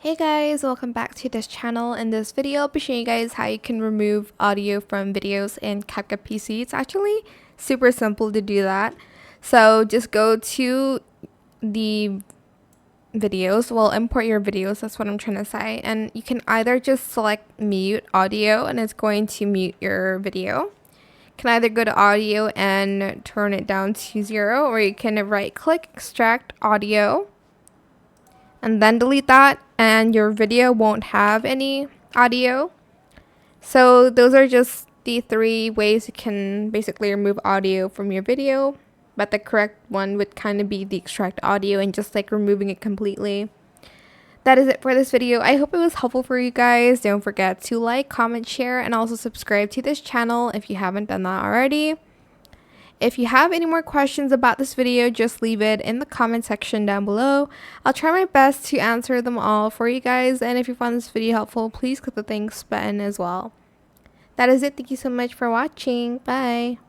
Hey guys, welcome back to this channel. In this video, I'll be showing you guys how you can remove audio from videos in CapCut PC. It's actually super simple to do that. So just go to the videos, import your videos, that's what I'm trying to say. And you can either just select mute audio and it's going to mute your video. You can either go to audio and turn it down to 0, or you can right click, extract audio, and then delete that, and your video won't have any audio. So those are just the 3 ways you can basically remove audio from your video, but the correct one would kind of be the extract audio and just like removing it completely. That is it for this video. I hope it was helpful for you guys. Don't forget to like, comment, share, and also subscribe to this channel if you haven't done that already. If you have any more questions about this video, just leave it in the comment section down below. I'll try my best to answer them all for you guys, and if you found this video helpful, please click the thanks button as well. That is it. Thank you so much for watching. Bye.